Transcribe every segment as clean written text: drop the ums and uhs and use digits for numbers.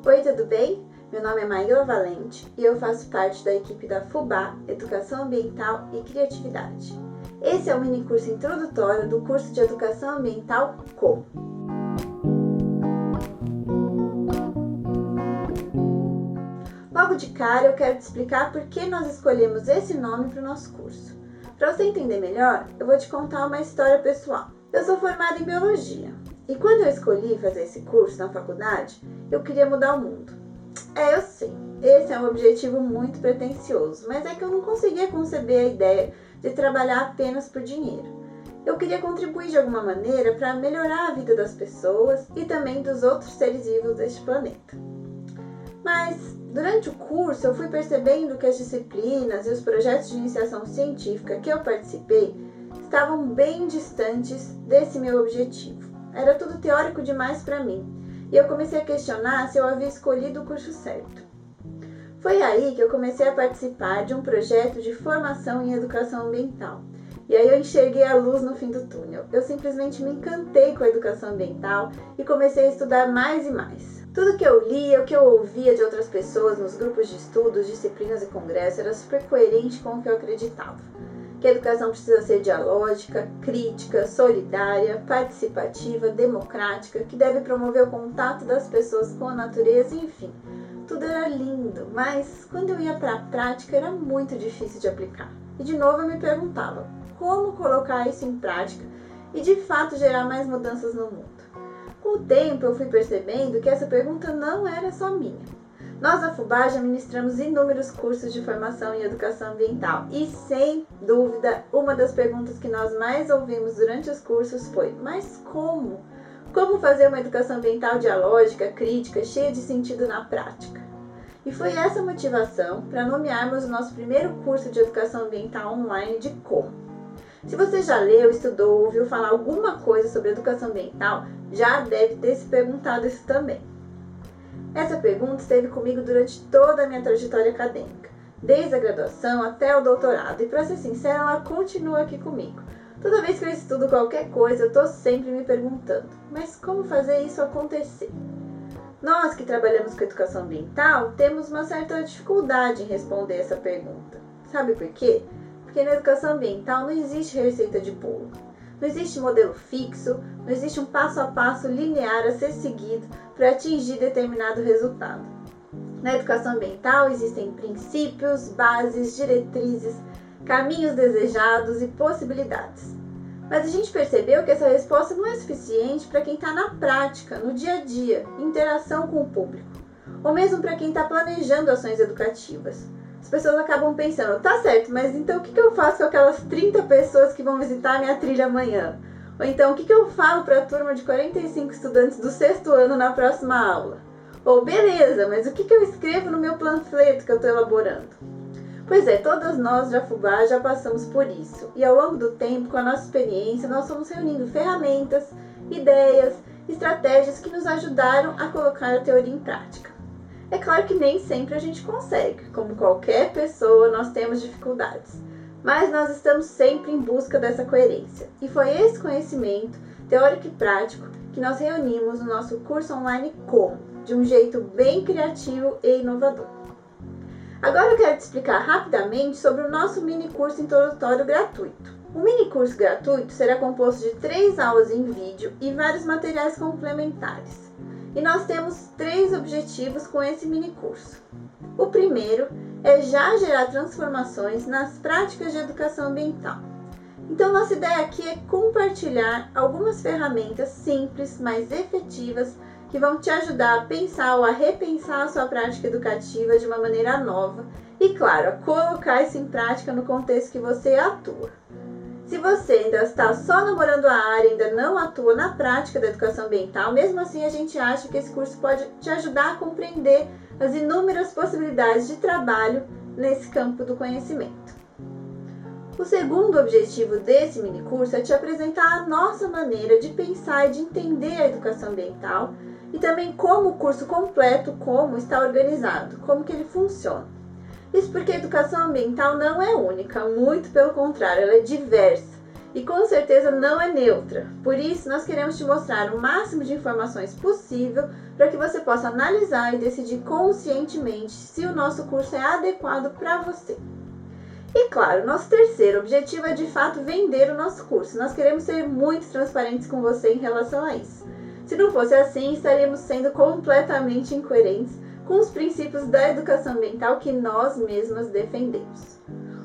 Oi, tudo bem? Meu nome é Maíla Valente e eu faço parte da equipe da FUBA, Educação Ambiental e Criatividade. Esse é o mini curso introdutório do curso de Educação Ambiental CO. Logo de cara eu quero te explicar por que nós escolhemos esse nome para o nosso curso. Para você entender melhor, eu vou te contar uma história pessoal. Eu sou formada em Biologia e quando eu escolhi fazer esse curso na faculdade, eu queria mudar o mundo. Eu sei, esse é um objetivo muito pretensioso, mas é que eu não conseguia conceber a ideia de trabalhar apenas por dinheiro. Eu queria contribuir de alguma maneira para melhorar a vida das pessoas e também dos outros seres vivos deste planeta. Mas, durante o curso, eu fui percebendo que as disciplinas e os projetos de iniciação científica que eu participei estavam bem distantes desse meu objetivo. Era tudo teórico demais para mim. E eu comecei a questionar se eu havia escolhido o curso certo. Foi aí que eu comecei a participar de um projeto de formação em educação ambiental. E aí eu enxerguei a luz no fim do túnel. Eu simplesmente me encantei com a educação ambiental e comecei a estudar mais e mais. Tudo que eu lia, o que eu ouvia de outras pessoas nos grupos de estudos, disciplinas e congressos era super coerente com o que eu acreditava. Que a educação precisa ser dialógica, crítica, solidária, participativa, democrática, que deve promover o contato das pessoas com a natureza, enfim. Tudo era lindo, mas quando eu ia para a prática era muito difícil de aplicar. E de novo eu me perguntava, como colocar isso em prática e de fato gerar mais mudanças no mundo? Com o tempo eu fui percebendo que essa pergunta não era só minha. Nós da FUBA já ministramos inúmeros cursos de formação em educação ambiental e, sem dúvida, uma das perguntas que nós mais ouvimos durante os cursos foi: mas como? Como fazer uma educação ambiental dialógica, crítica, cheia de sentido na prática? E foi essa motivação para nomearmos o nosso primeiro curso de educação ambiental online de Como. Se você já leu, estudou, ouviu falar alguma coisa sobre educação ambiental, já deve ter se perguntado isso também. Essa pergunta esteve comigo durante toda a minha trajetória acadêmica, desde a graduação até o doutorado, e para ser sincera, ela continua aqui comigo. Toda vez que eu estudo qualquer coisa, eu estou sempre me perguntando, mas como fazer isso acontecer? Nós que trabalhamos com educação ambiental temos uma certa dificuldade em responder essa pergunta. Sabe por quê? Porque na educação ambiental não existe receita de bolo. Não existe modelo fixo, não existe um passo a passo linear a ser seguido para atingir determinado resultado. Na educação ambiental existem princípios, bases, diretrizes, caminhos desejados e possibilidades. Mas a gente percebeu que essa resposta não é suficiente para quem está na prática, no dia a dia, em interação com o público, ou mesmo para quem está planejando ações educativas. As pessoas acabam pensando, tá certo, mas então o que eu faço com aquelas 30 pessoas que vão visitar a minha trilha amanhã? Ou então, o que eu falo para a turma de 45 estudantes do 6º ano na próxima aula? Ou, beleza, mas o que eu escrevo no meu panfleto que eu estou elaborando? Pois é, todas nós da FUBA já passamos por isso. E ao longo do tempo, com a nossa experiência, nós fomos reunindo ferramentas, ideias, estratégias que nos ajudaram a colocar a teoria em prática. É claro que nem sempre a gente consegue, como qualquer pessoa nós temos dificuldades, mas nós estamos sempre em busca dessa coerência. E foi esse conhecimento, teórico e prático, que nós reunimos no nosso curso online Como, de um jeito bem criativo e inovador. Agora eu quero te explicar rapidamente sobre o nosso mini curso introdutório gratuito. O mini curso gratuito será composto de 3 aulas em vídeo e vários materiais complementares. E nós temos 3 objetivos com esse mini curso. O primeiro é já gerar transformações nas práticas de educação ambiental. Então, nossa ideia aqui é compartilhar algumas ferramentas simples, mas efetivas, que vão te ajudar a pensar ou a repensar a sua prática educativa de uma maneira nova e, claro, a colocar isso em prática no contexto que você atua. Se você ainda está só namorando a área, ainda não atua na prática da educação ambiental, mesmo assim a gente acha que esse curso pode te ajudar a compreender as inúmeras possibilidades de trabalho nesse campo do conhecimento. O segundo objetivo desse mini curso é te apresentar a nossa maneira de pensar e de entender a educação ambiental e também como o curso completo, como está organizado, como que ele funciona. Isso porque a educação ambiental não é única, muito pelo contrário, ela é diversa. e com certeza não é neutra. Por isso, nós queremos te mostrar o máximo de informações possível para que você possa analisar e decidir conscientemente se o nosso curso é adequado para você. E claro, nosso terceiro objetivo é de fato vender o nosso curso. Nós queremos ser muito transparentes com você em relação a isso. Se não fosse assim, estaríamos sendo completamente incoerentes com os princípios da educação ambiental que nós mesmas defendemos.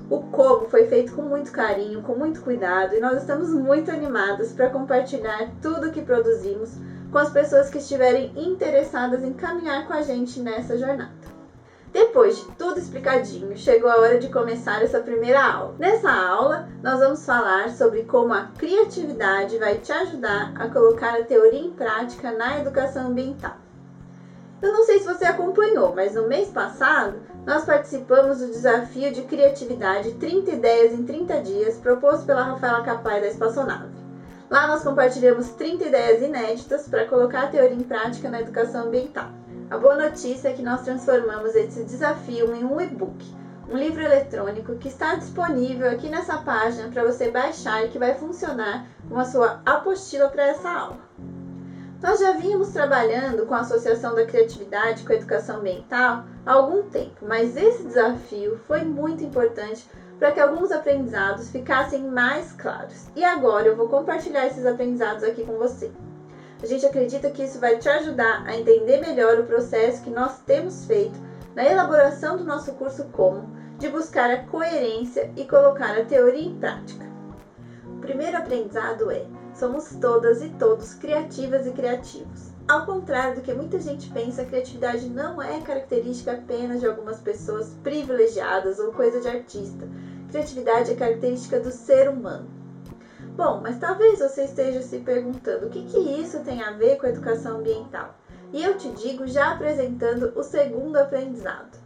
O como foi feito com muito carinho, com muito cuidado, e nós estamos muito animadas para compartilhar tudo o que produzimos com as pessoas que estiverem interessadas em caminhar com a gente nessa jornada. Depois de tudo explicadinho, chegou a hora de começar essa primeira aula. Nessa aula, nós vamos falar sobre como a criatividade vai te ajudar a colocar a teoria em prática na educação ambiental. Eu não sei se você acompanhou, mas no mês passado, nós participamos do desafio de criatividade 30 ideias em 30 dias, proposto pela Rafaela Capai da Espaçonave. Lá nós compartilhamos 30 ideias inéditas para colocar a teoria em prática na educação ambiental. A boa notícia é que nós transformamos esse desafio em um e-book, um livro eletrônico que está disponível aqui nessa página para você baixar e que vai funcionar como a sua apostila para essa aula. Nós já vínhamos trabalhando com a associação da criatividade com a educação ambiental há algum tempo, mas esse desafio foi muito importante para que alguns aprendizados ficassem mais claros. E agora eu vou compartilhar esses aprendizados aqui com você. A gente acredita que isso vai te ajudar a entender melhor o processo que nós temos feito na elaboração do nosso curso Como, de buscar a coerência e colocar a teoria em prática. O primeiro aprendizado é: somos todas e todos criativas e criativos. Ao contrário do que muita gente pensa, a criatividade não é característica apenas de algumas pessoas privilegiadas ou coisa de artista. Criatividade é característica do ser humano. Bom, mas talvez você esteja se perguntando o que isso tem a ver com a educação ambiental. E eu te digo já apresentando o segundo aprendizado.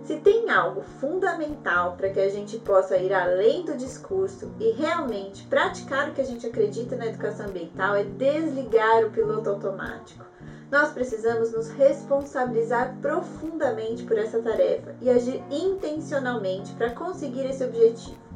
Se tem algo fundamental para que a gente possa ir além do discurso e realmente praticar o que a gente acredita na educação ambiental, é desligar o piloto automático. Nós precisamos nos responsabilizar profundamente por essa tarefa e agir intencionalmente para conseguir esse objetivo.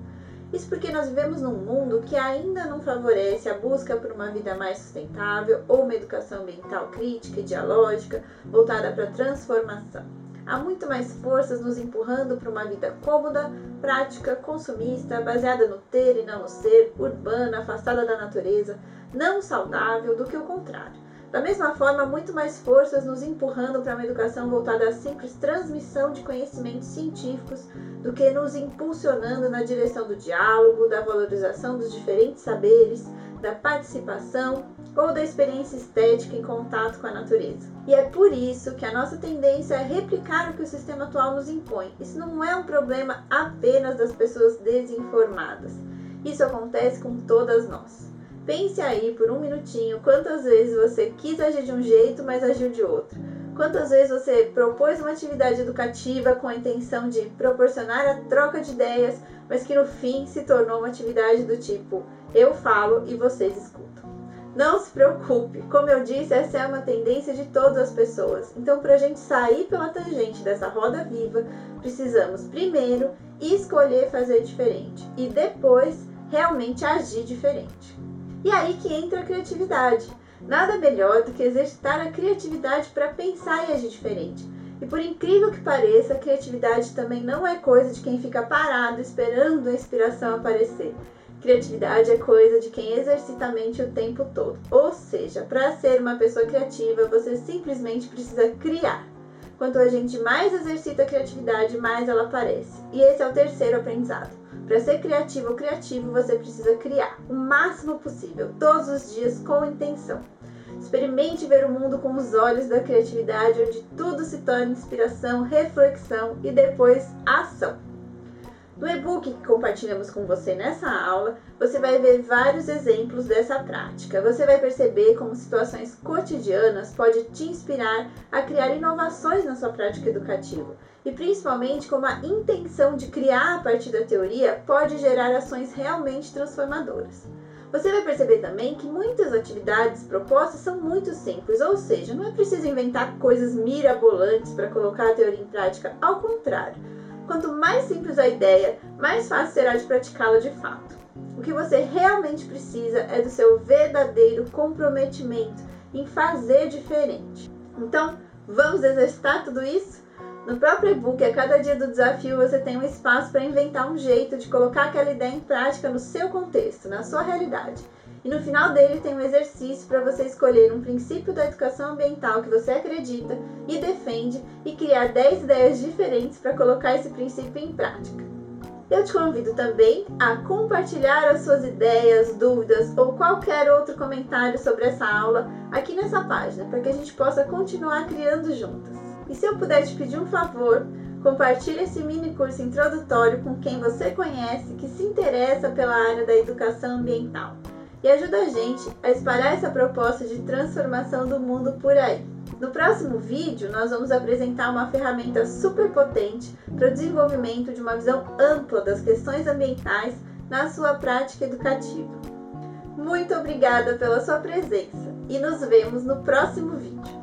Isso porque nós vivemos num mundo que ainda não favorece a busca por uma vida mais sustentável ou uma educação ambiental crítica e dialógica voltada para a transformação. Há muito mais forças nos empurrando para uma vida cômoda, prática, consumista, baseada no ter e não no ser, urbana, afastada da natureza, não saudável, do que o contrário. Da mesma forma, há muito mais forças nos empurrando para uma educação voltada à simples transmissão de conhecimentos científicos do que nos impulsionando na direção do diálogo, da valorização dos diferentes saberes, da participação ou da experiência estética em contato com a natureza. E é por isso que a nossa tendência é replicar o que o sistema atual nos impõe. Isso não é um problema apenas das pessoas desinformadas. Isso acontece com todas nós. Pense aí por um minutinho quantas vezes você quis agir de um jeito, mas agiu de outro. Quantas vezes você propôs uma atividade educativa com a intenção de proporcionar a troca de ideias, mas que no fim se tornou uma atividade do tipo: eu falo e vocês escutam. Não se preocupe, como eu disse, essa é uma tendência de todas as pessoas. Então, para a gente sair pela tangente dessa roda viva, precisamos primeiro escolher fazer diferente e depois realmente agir diferente. E aí que entra a criatividade. Nada melhor do que exercitar a criatividade para pensar e agir diferente. E por incrível que pareça, a criatividade também não é coisa de quem fica parado esperando a inspiração aparecer. Criatividade é coisa de quem exercita a mente o tempo todo. Ou seja, para ser uma pessoa criativa, você simplesmente precisa criar. Quanto a gente mais exercita a criatividade, mais ela aparece. E esse é o terceiro aprendizado. Para ser criativo ou criativo, você precisa criar o máximo possível, todos os dias, com intenção. Experimente ver o mundo com os olhos da criatividade, onde tudo se torna inspiração, reflexão e depois ação. No e-book que compartilhamos com você nessa aula, você vai ver vários exemplos dessa prática. Você vai perceber como situações cotidianas podem te inspirar a criar inovações na sua prática educativa. E principalmente como a intenção de criar a partir da teoria pode gerar ações realmente transformadoras. Você vai perceber também que muitas atividades propostas são muito simples, ou seja, não é preciso inventar coisas mirabolantes para colocar a teoria em prática, ao contrário. Quanto mais simples a ideia, mais fácil será de praticá-la de fato. O que você realmente precisa é do seu verdadeiro comprometimento em fazer diferente. Então, vamos exercitar tudo isso? No próprio e-book, a cada dia do desafio, você tem um espaço para inventar um jeito de colocar aquela ideia em prática no seu contexto, na sua realidade. E no final dele tem um exercício para você escolher um princípio da educação ambiental que você acredita e defende e criar 10 ideias diferentes para colocar esse princípio em prática. Eu te convido também a compartilhar as suas ideias, dúvidas ou qualquer outro comentário sobre essa aula aqui nessa página, para que a gente possa continuar criando juntas. E se eu puder te pedir um favor, compartilhe esse mini curso introdutório com quem você conhece que se interessa pela área da educação ambiental. E ajuda a gente a espalhar essa proposta de transformação do mundo por aí. No próximo vídeo, nós vamos apresentar uma ferramenta super potente para o desenvolvimento de uma visão ampla das questões ambientais na sua prática educativa. Muito obrigada pela sua presença e nos vemos no próximo vídeo.